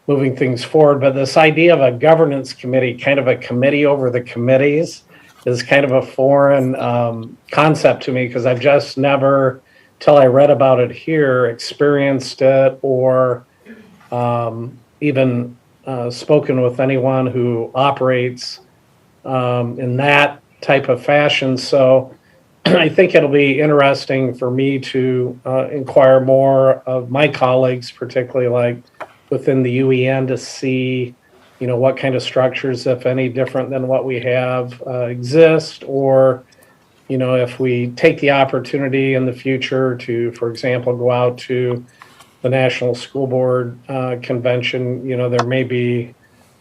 moving things forward. But this idea of a governance committee, kind of a committee over the committees, is kind of a foreign concept to me, because I've just never, till I read about it here, experienced it or even spoken with anyone who operates in that type of fashion. So I think it'll be interesting for me to inquire more of my colleagues, particularly like within the UEN, to see, what kind of structures, if any, different than what we have exist, or, if we take the opportunity in the future to, for example, go out to the National School Board Convention, there may be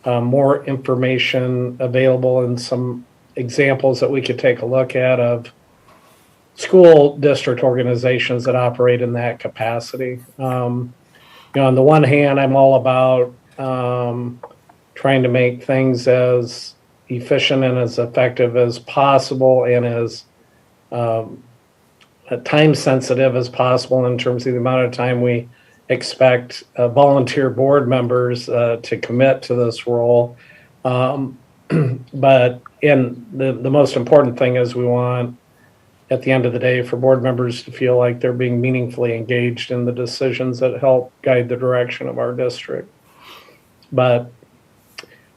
more information available and some examples that we could take a look at of school district organizations that operate in that capacity. On the one hand, I'm all about trying to make things as efficient and as effective as possible and as time sensitive as possible in terms of the amount of time we expect volunteer board members to commit to this role. But the most important thing is we want, at the end of the day, for board members to feel like they're being meaningfully engaged in the decisions that help guide the direction of our district. But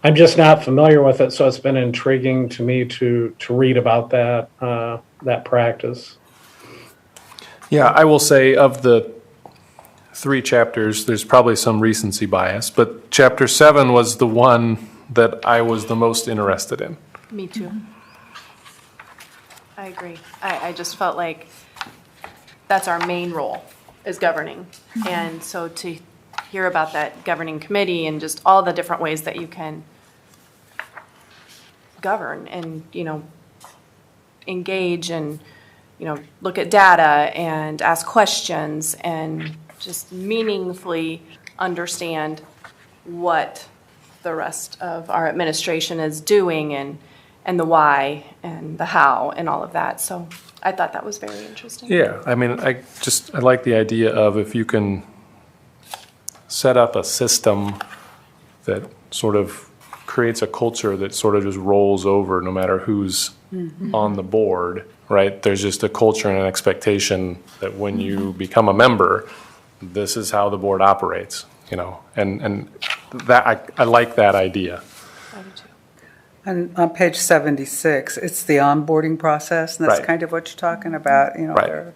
I'm just not familiar with it, so it's been intriguing to me to read about that practice. Yeah, I will say of the 3 chapters, there's probably some recency bias, but chapter 7 was the one that I was the most interested in. Me too. I agree. I just felt like that's our main role, is governing. And so to hear about that governing committee and just all the different ways that you can govern and, engage and, look at data and ask questions and just meaningfully understand what the rest of our administration is doing and the why and the how and all of that. So I thought that was very interesting. Yeah, I mean, I like the idea of if you can set up a system that sort of creates a culture that sort of just rolls over no matter who's on the board, right? There's just a culture and an expectation that when you become a member, this is how the board operates, and that I like that idea. And on page 76, it's the onboarding process, and that's Right. kind of what you're talking about. Right. There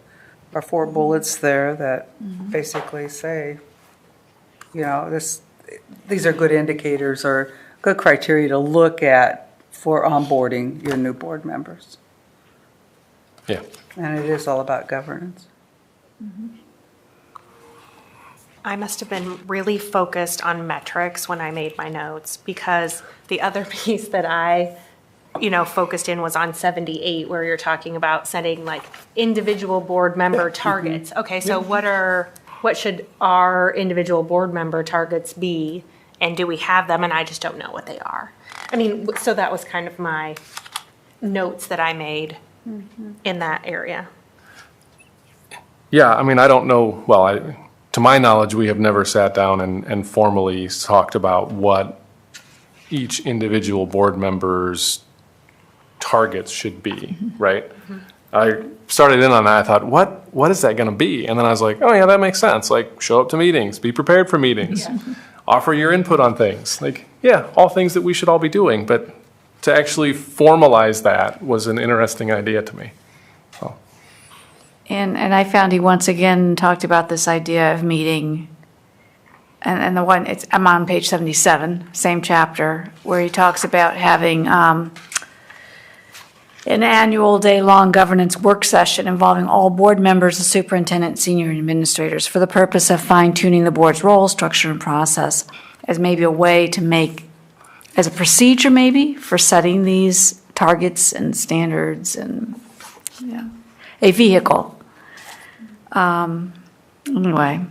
are 4 bullets there that basically say, these are good indicators or good criteria to look at for onboarding your new board members. Yeah. And it is all about governance. I must have been really focused on metrics when I made my notes, because the other piece that I, focused in was on 78, where you're talking about setting like individual board member targets. Okay, so what should our individual board member targets be, and do we have them? And I just don't know what they are. I mean, so that was kind of my notes that I made in that area. Yeah, I mean, I don't know, to my knowledge, we have never sat down and formally talked about what each individual board member's targets should be, right? I started in on that. I thought, what is that going to be? And then I was like, oh yeah, that makes sense. Like, show up to meetings, be prepared for meetings, offer your input on things. Like, yeah, all things that we should all be doing. But to actually formalize that was an interesting idea to me. So. And I found he once again talked about this idea of meeting, and the one, I'm on page 77, same chapter, where he talks about having an annual day-long governance work session involving all board members, the superintendent, senior administrators, for the purpose of fine-tuning the board's role, structure, and process, as maybe a way to make, as a procedure maybe, for setting these targets and standards and, a vehicle. Anyway.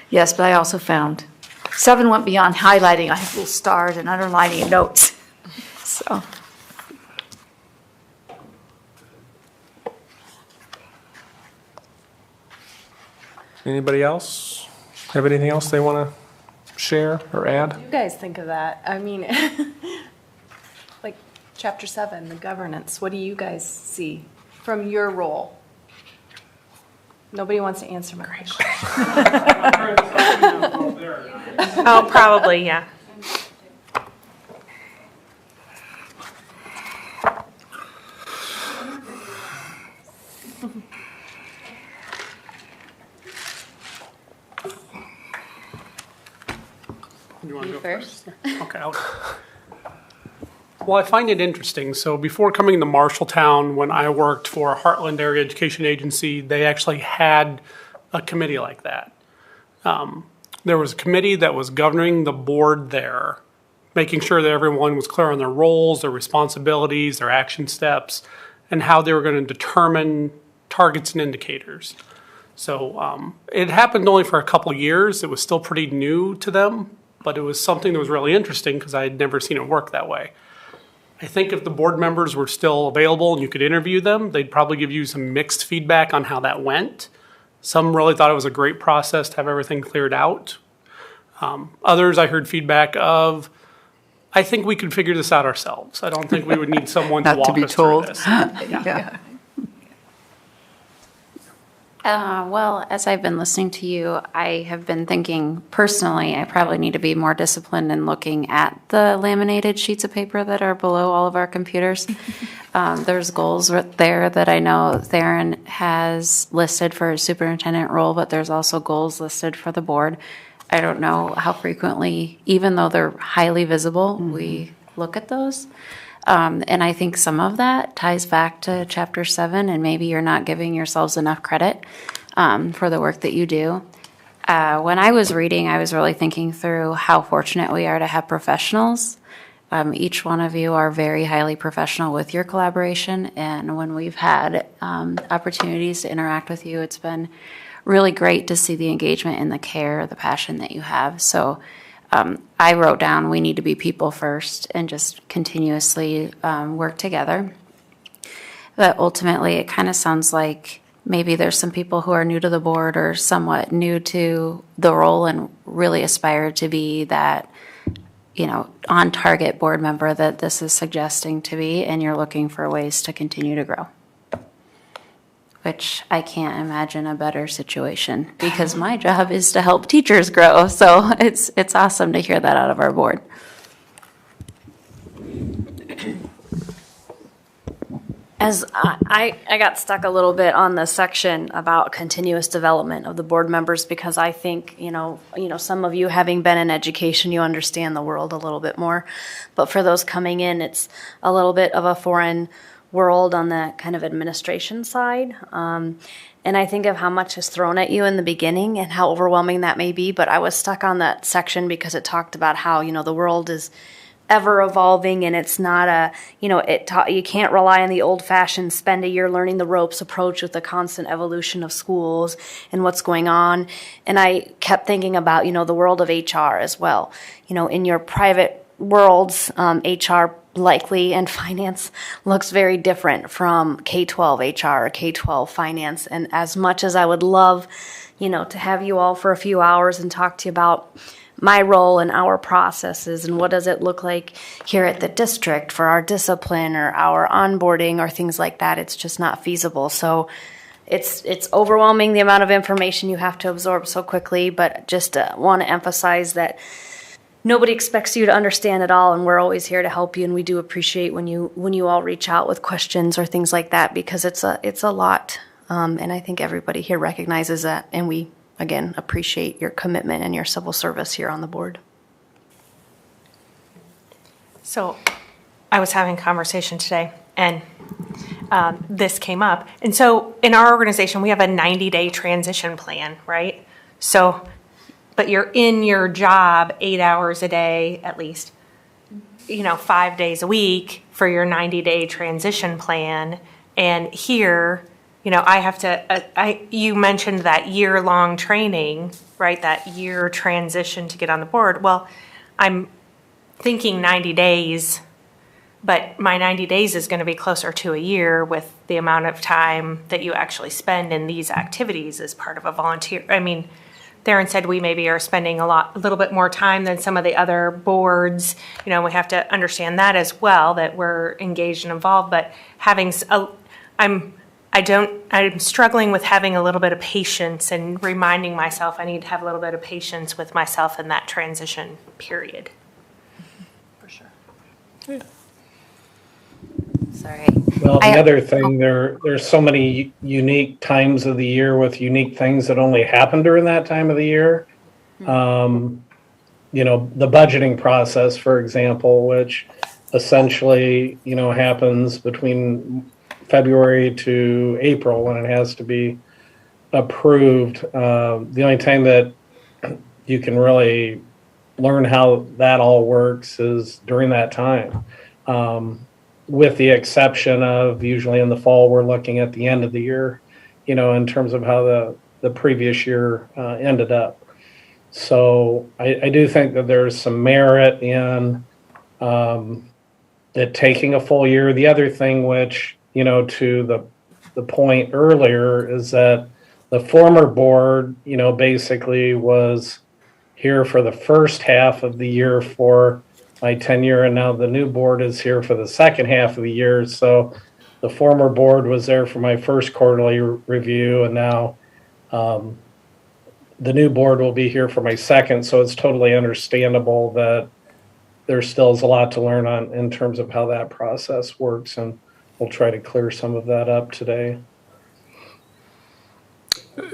Yes, but I also found 7 went beyond highlighting. I have little stars and underlining notes. So. Anybody else have anything else they want to share or add? What do you guys think of that? I mean, like chapter 7, the governance, what do you guys see from your role? Nobody wants to answer my question. Oh, probably, yeah. You want to You go first. Okay. Well, I find it interesting. So before coming to Marshalltown, when I worked for a Heartland Area Education Agency, they actually had a committee like that. There was a committee that was governing the board there, making sure that everyone was clear on their roles, their responsibilities, their action steps, and how they were going to determine targets and indicators. So it happened only for a couple years. It was still pretty new to them, but it was something that was really interesting because I had never seen it work that way. I think if the board members were still available and you could interview them, they'd probably give you some mixed feedback on how that went. Some really thought it was a great process to have everything cleared out. Others, I heard feedback of, I think we could figure this out ourselves. I don't think we would need someone to walk us through this. Yeah. Well, as I've been listening to you, I have been thinking personally, I probably need to be more disciplined in looking at the laminated sheets of paper that are below all of our computers. There's goals there that I know Theron has listed for his superintendent role, but there's also goals listed for the board. I don't know how frequently, even though they're highly visible, we look at those. And I think some of that ties back to Chapter 7, and maybe you're not giving yourselves enough credit for the work that you do. When I was reading, I was really thinking through how fortunate we are to have professionals. Each one of you are very highly professional with your collaboration, and when we've had opportunities to interact with you, it's been really great to see the engagement and the care, the passion that you have. So I wrote down we need to be people first and just continuously work together. But ultimately, it kind of sounds like maybe there's some people who are new to the board or somewhat new to the role and really aspire to be that, on target board member that this is suggesting to be, and you're looking for ways to continue to grow. Which I can't imagine a better situation because my job is to help teachers grow. So it's awesome to hear that out of our board. As I got stuck a little bit on the section about continuous development of the board members because I think, some of you having been in education, you understand the world a little bit more. But for those coming in, it's a little bit of a foreign world on the kind of administration side. And I think of how much is thrown at you in the beginning and how overwhelming that may be. But I was stuck on that section because it talked about how, the world is ever evolving and it's not you can't rely on the old fashioned spend a year learning the ropes approach with the constant evolution of schools and what's going on. And I kept thinking about, the world of HR as well. In your private worlds, HR likely and finance looks very different from K-12 HR or K-12 finance. And as much as I would love, to have you all for a few hours and talk to you about my role and our processes and what does it look like here at the district for our discipline or our onboarding or things like that, it's just not feasible. So it's overwhelming the amount of information you have to absorb so quickly, but just want to emphasize that nobody expects you to understand it all, and we're always here to help you. And we do appreciate when you all reach out with questions or things like that because it's a lot. And I think everybody here recognizes that, and we again appreciate your commitment and your civil service here on the board. So, I was having a conversation today, and this came up. And so, in our organization, we have a 90-day transition plan, right? So. But you're in your job 8 hours a day, at least, 5 days a week for your 90-day transition plan. And here, I have to, you mentioned that year-long training, right? That year transition to get on the board. Well, I'm thinking 90 days, but my 90 days is going to be closer to a year with the amount of time that you actually spend in these activities as part of a volunteer. Theron said we maybe are spending a little bit more time than some of the other boards. We have to understand that as well, that we're engaged and involved. But I'm struggling with having a little bit of patience and reminding myself I need to have a little bit of patience with myself in that transition period. For sure. Yeah. Sorry. Well, the other thing, there's so many unique times of the year with unique things that only happen during that time of the year. the budgeting process, for example, which essentially, happens between February to April when it has to be approved. The only time that you can really learn how that all works is during that time. With the exception of usually in the fall, we're looking at the end of the year, in terms of how the previous year ended up. So I do think that there's some merit in it taking a full year. The other thing which, to the point earlier is that the former board, basically was here for the first half of the year for my tenure, and now the new board is here for the second half of the year. So the former board was there for my first quarterly review, and now the new board will be here for my second. So it's totally understandable that there still is a lot to learn on in terms of how that process works, and we'll try to clear some of that up today.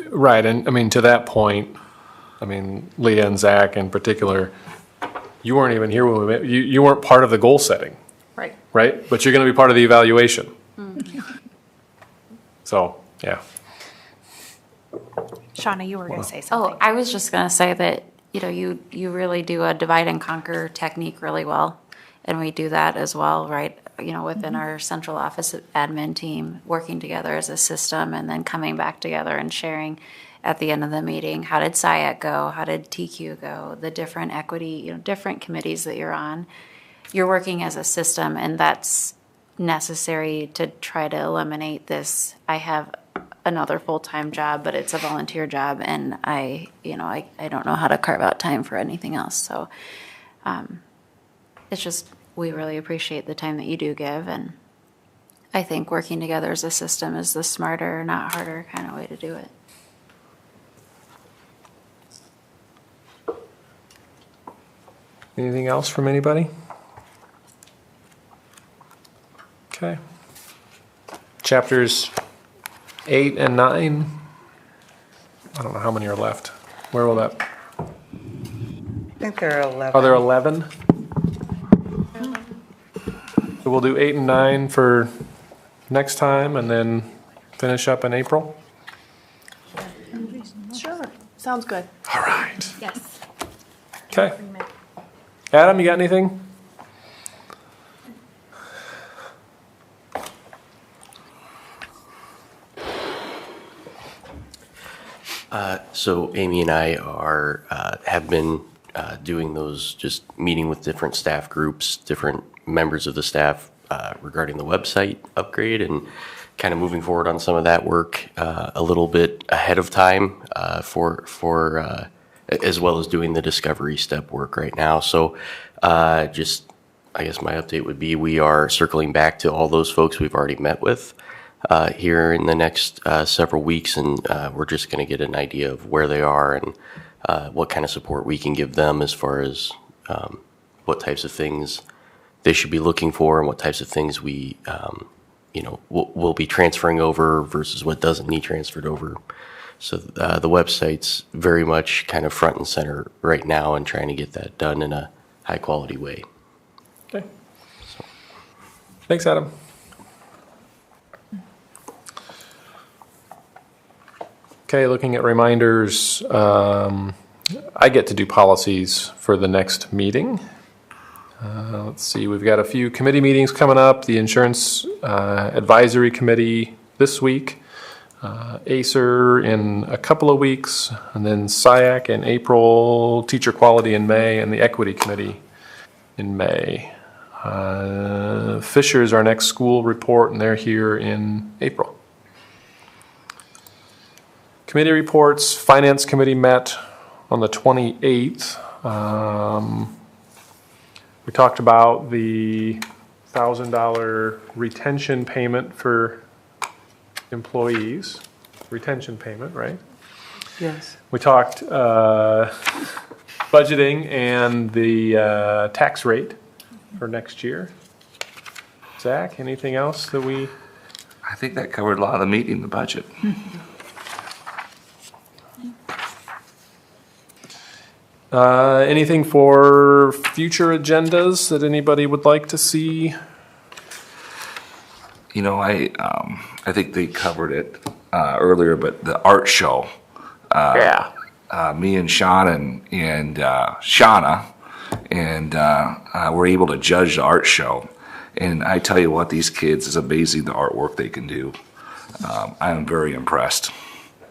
Right, and I mean, to that point, Leah and Zach in particular, you weren't even here when we met. You weren't part of the goal setting. Right. Right? But you're going to be part of the evaluation. So, yeah. Shauna, you were going to say something. Oh, I was just going to say that, you really do a divide and conquer technique really well. And we do that as well, right? Within our central office admin team, working together as a system and then coming back together and sharing at the end of the meeting. How did SIAC go? How did TQ go? The different equity, different committees that you're on. You're working as a system, and that's necessary to try to eliminate this. I have another full-time job, but it's a volunteer job, and I don't know how to carve out time for anything else. So it's just, we really appreciate the time that you do give, and I think working together as a system is the smarter, not harder kind of way to do it. Anything else from anybody? Okay. Chapters 8 and 9. I don't know how many are left. Where will that? I think there are 11. Are there 11? So we'll do 8 and 9 for next time and then finish up in April? Sure. Sounds good. All right. Yes. Okay. Adam, you got anything? So Amy and I have been doing those, just meeting with different staff groups, different members of the staff regarding the website upgrade, and kind of moving forward on some of that work a little bit ahead of time for as well as doing the discovery step work right now. So I guess my update would be we are circling back to all those folks we've already met with here in the next several weeks, and we're just going to get an idea of where they are and what kind of support we can give them as far as what types of things they should be looking for and what types of things we we'll be transferring over versus what doesn't need transferred over. So the website's very much kind of front and center right now and trying to get that done in a high quality way. Okay. So. Thanks, Adam. Okay, looking at reminders, I get to do policies for the next meeting. Let's see, we've got a few committee meetings coming up. The Insurance Advisory Committee this week, ACER in a couple of weeks, and then SIAC in April, Teacher Quality in May, and the Equity Committee in May. Fisher is our next school report, and they're here in April. Committee reports, Finance Committee met on the 28th. We talked about the $1,000 retention payment for employees. Retention payment, right? Yes. We talked budgeting and the tax rate for next year. Zach, anything else that we? I think that covered a lot of the meeting, the budget. Anything for future agendas that anybody would like to see? You know, I think they covered it earlier, but the art show. Me and Sean and Shauna were able to judge the art show. And I tell you what, these kids, it's amazing the artwork they can do. I am very impressed.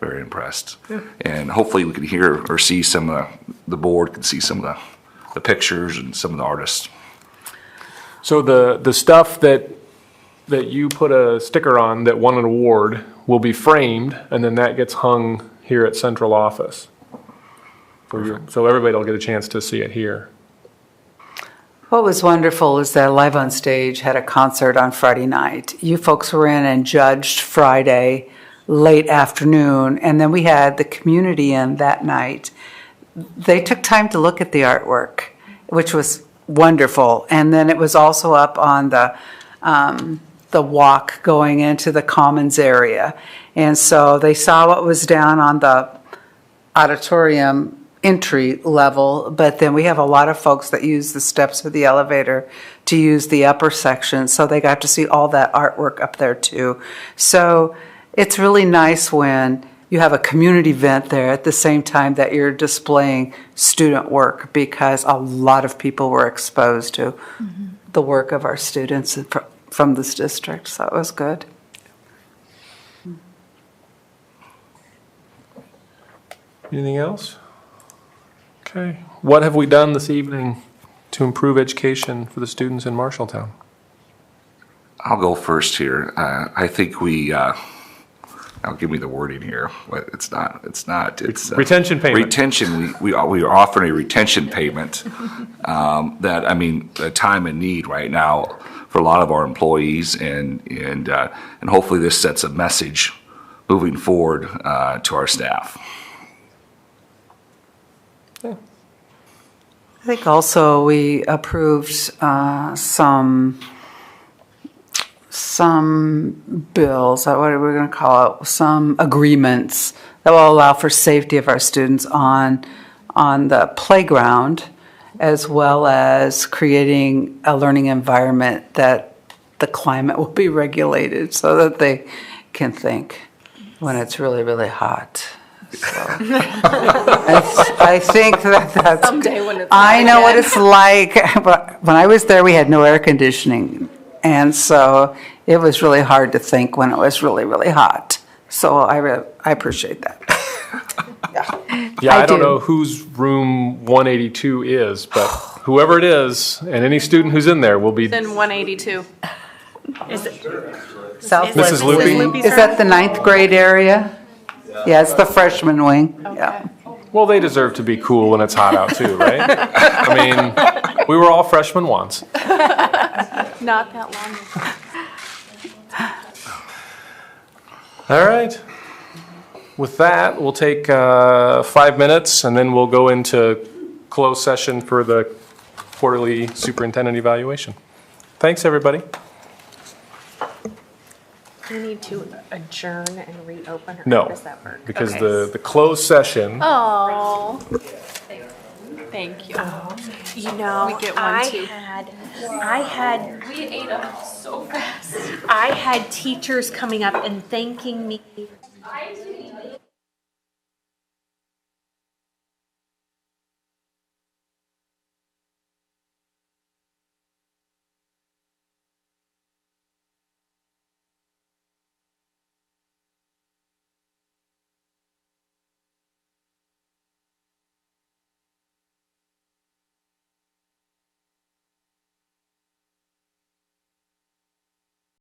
Very impressed. And hopefully we can hear or see some of the board can see some of the pictures and some of the artists. So the stuff that you put a sticker on that won an award will be framed, and then that gets hung here at central office. So everybody will get a chance to see it here. What was wonderful is that Live on Stage had a concert on Friday night. You folks were in and judged Friday late afternoon, and then we had the community in that night. They took time to look at the artwork, which was wonderful. And then it was also up on the walk going into the commons area. And so they saw what was down on the auditorium entry level, but then we have a lot of folks that use the steps of the elevator to use the upper section, so they got to see all that artwork up there too. So it's really nice when you have a community event there at the same time that you're displaying student work, because a lot of people were exposed to the work of our students from this district, so it was good. Anything else? Okay. What have we done this evening to improve education for the students in Marshalltown? I'll go first here. I think now give me the wording here. It's retention payment. Retention. We are offering a retention payment. A time and need right now for a lot of our employees, and hopefully this sets a message moving forward to our staff. I think also we approved some bills, what are we going to call it, some agreements that will allow for safety of our students on the playground, as well as creating a learning environment that the climate will be regulated so that they can think when it's really, really hot. So, I think that's Someday when it's I know what again. it's like, but when I was there, we had no air conditioning, and so it was really hard to think when it was really, really hot. So I appreciate that. Yeah, I don't know whose room 182 is, but whoever it is, and any student who's in there will be. Then 182. Is it? South Mrs. Loopy? Is that the 9th grade area? Yeah, it's the freshman wing. Yeah. Well, they deserve to be cool when it's hot out too, right? I mean, we were all freshmen once. Not that long ago. All right. With that, we'll take 5 minutes, and then we'll go into closed session for the quarterly superintendent evaluation. Thanks, everybody. We need to adjourn and reopen, or No, how does that work? because Okay. the closed session. Oh. Thank you. You know, We get one I too. had We ate them so fast. I had teachers coming up and thanking me. I